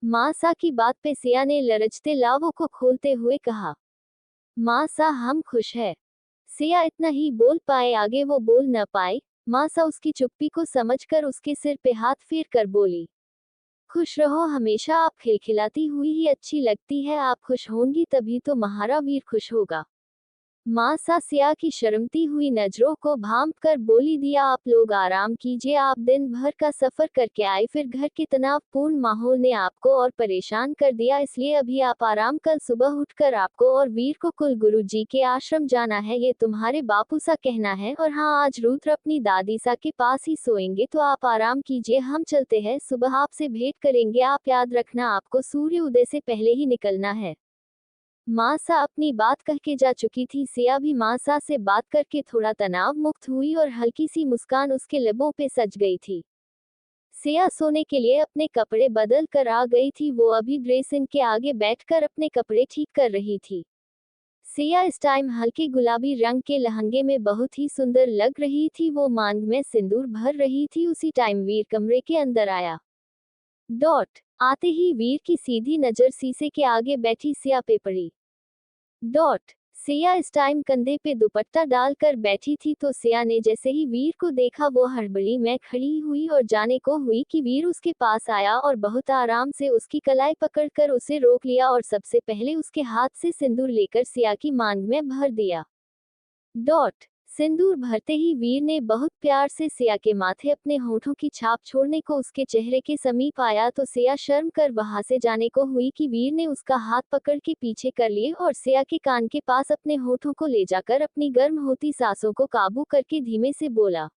माँ सा की बात पे सिया ने लरजते लावों को खोलते हुए कहा, माँ सा हम खुश है। सिया इतना ही बोल पाए, आगे वो बोल न पाए। माँ सा उसकी चुप्पी को समझकर उसके सिर पे हाथ फेर कर बोली, खुश रहो हमेशा, आप खिलखिलाती हुई ही अच्छी लगती है, आप खुश होंगी तभी तो महारा वीर खुश होगा। माँ सा सिया की शर्मती हुई नजरों को भांप कर बोली, दिया आप लोग आराम कीजिए, आप दिन भर का सफर करके आए, फिर घर के तनावपूर्ण माहौल ने आपको और परेशान कर दिया, इसलिए अभी आप आराम, कल सुबह उठकर आपको और वीर को कुल गुरु जी के आश्रम जाना है, ये तुम्हारे बापू सा कहना है। और हाँ, आज रुद्र अपनी दादी सा के पास ही सोएंगे, तो आप आराम कीजिए, हम चलते हैं, सुबह आपसे भेंट करेंगे, आप याद रखना आपको सूर्य उदय से पहले ही निकलना है। माँ सा अपनी बात कह के जा चुकी थी। सिया भी माँ सा से बात करके थोड़ा तनाव मुक्त हुई और हल्की सी मुस्कान उसके लबों पे सज गई थी। सिया सोने के लिए अपने कपड़े बदल कर आ गई थी। वो अभी ड्रेसिंग के आगे बैठकर अपने कपड़े ठीक कर रही थी। सिया इस टाइम हल्के गुलाबी रंग के लहंगे में बहुत ही सुंदर लग रही थी। वो मांग में सिंदूर भर रही थी। उसी टाइम वीर कमरे के अंदर आया। डॉट आते ही वीर की सीधी नजर शीशे के आगे बैठी सिया पे पड़ी। डॉट सिया इस टाइम कंधे पे दुपट्टा डालकर बैठी थी, तो सिया ने जैसे ही वीर को देखा वो हड़बड़ी में खड़ी हुई और जाने को हुई कि वीर उसके पास आया और बहुत आराम से उसकी कलाई पकड़कर उसे रोक लिया और सबसे पहले उसके हाथ से सिंदूर लेकर सिया की मांग में भर दिया। डॉट सिंदूर भरते ही वीर ने बहुत प्यार से सिया के माथे अपने होठों की छाप छोड़ने को उसके चेहरे के समीप आया, तो सिया शर्म कर वहां से जाने को हुई कि वीर ने उसका हाथ पकड़ के पीछे कर लिए और सिया के कान के पास अपने होठों को ले जाकर अपनी गर्म होती सांसों को काबू करके धीमे से बोला,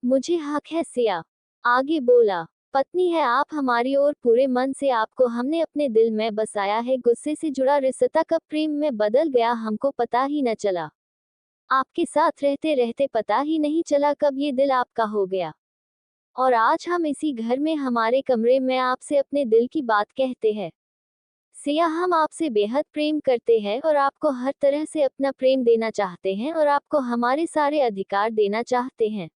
मुझे हक है सिया। आगे बोला, पत्नी है आप हमारी और पूरे मन से आपको हमने अपने दिल में बसाया है। गुस्से से जुड़ा रिश्ता कब प्रेम में बदल गया हमको पता ही न चला। आपके साथ रहते रहते पता ही नहीं चला कब ये दिल आपका हो गया। और आज हम इसी घर में हमारे कमरे में आपसे अपने दिल की बात कहते हैं। सिया हम आपसे बेहद प्रेम करते हैं और आपको हर तरह से अपना प्रेम देना चाहते हैं और आपको हमारे सारे अधिकार देना चाहते हैं।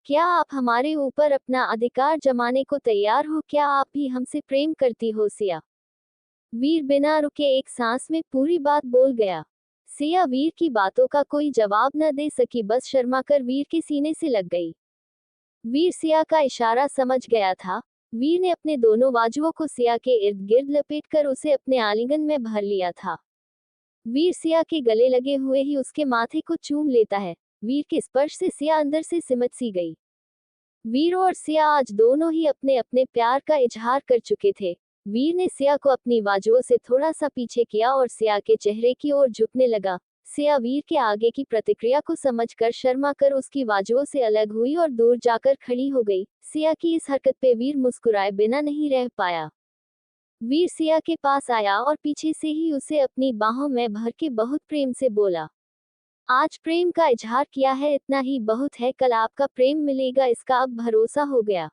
क्या आप हमारे ऊपर अपना अधिकार जमाने को तैयार हो? क्या आप भी हमसे प्रेम करती हो सिया? वीर बिना रुके एक सांस में पूरी बात बोल गया। सिया वीर की बातों का कोई जवाब न दे सकी, बस शर्मा कर वीर के सीने से लग गई। वीर सिया का इशारा समझ गया था। वीर ने अपने दोनों बाजुओं को सिया के इर्द गिर्द लपेटकर उसे अपने आलिंगन में भर लिया था। वीर सिया के गले लगे हुए ही उसके माथे को चूम लेता है। वीर के स्पर्श से सिया अंदर से सिमट सी गई। वीर और सिया आज दोनों ही अपने अपने प्यार का इजहार कर चुके थे। वीर ने सिया को अपनी बाजुओं से थोड़ा सा पीछे किया और सिया के चेहरे की ओर झुकने लगा। सिया वीर के आगे की प्रतिक्रिया को समझकर शर्मा कर उसकी बाजुओं से अलग हुई और दूर जाकर खड़ी हो गई। सिया की इस हरकत पे वीर मुस्कुराए बिना नहीं रह पाया। वीर सिया के पास आया और पीछे से ही उसे अपनी बाहों में भर के बहुत प्रेम से बोला, आज प्रेम का इजहार किया है इतना ही बहुत है, कल आपका प्रेम मिलेगा इसका अब भरोसा हो गया।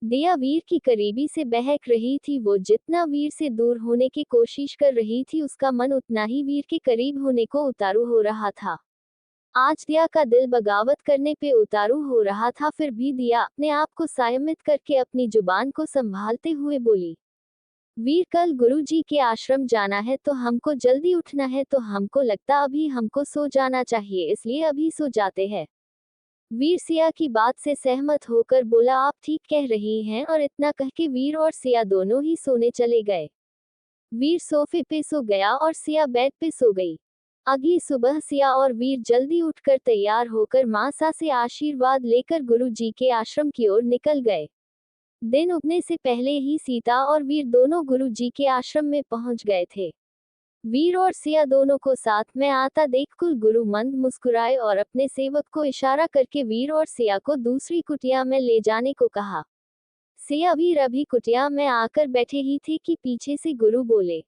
दिया वीर की करीबी से बहक रही थी। वो जितना वीर से दूर होने की कोशिश कर रही थी उसका मन उतना ही वीर के करीब होने को उतारू हो रहा था। आज दिया का दिल बगावत करने पे उतारू हो रहा था, फिर भी दिया अपने आप को संयमित करके अपनी जुबान को संभालते हुए बोली, वीर कल गुरुजी के आश्रम जाना है तो हमको जल्दी उठना है, तो हमको लगता अभी हमको सो जाना चाहिए, इसलिए अभी सो जाते हैं। वीर सिया की बात से सहमत होकर बोला, आप ठीक कह रही हैं, और इतना कह के वीर और सिया दोनों ही सोने चले गए। वीर सोफे पे सो गया और सिया बेड पे सो गई। अगली सुबह सिया और वीर जल्दी उठकर तैयार होकर माँ सा से आशीर्वाद लेकर गुरुजी के आश्रम की ओर निकल गए। दिन उगने से पहले ही सीता और वीर दोनों गुरुजी के आश्रम में पहुंच गए थे। वीर और सिया दोनों को साथ में आता देख कुल गुरु मंद मुस्कुराए और अपने सेवक को इशारा करके वीर और सिया को दूसरी कुटिया में ले जाने को कहा। सिया वीर अभी कुटिया में आकर बैठे ही थे कि पीछे से गुरु बोले,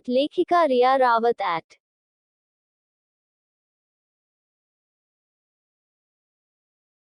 लेखिका रिया रावत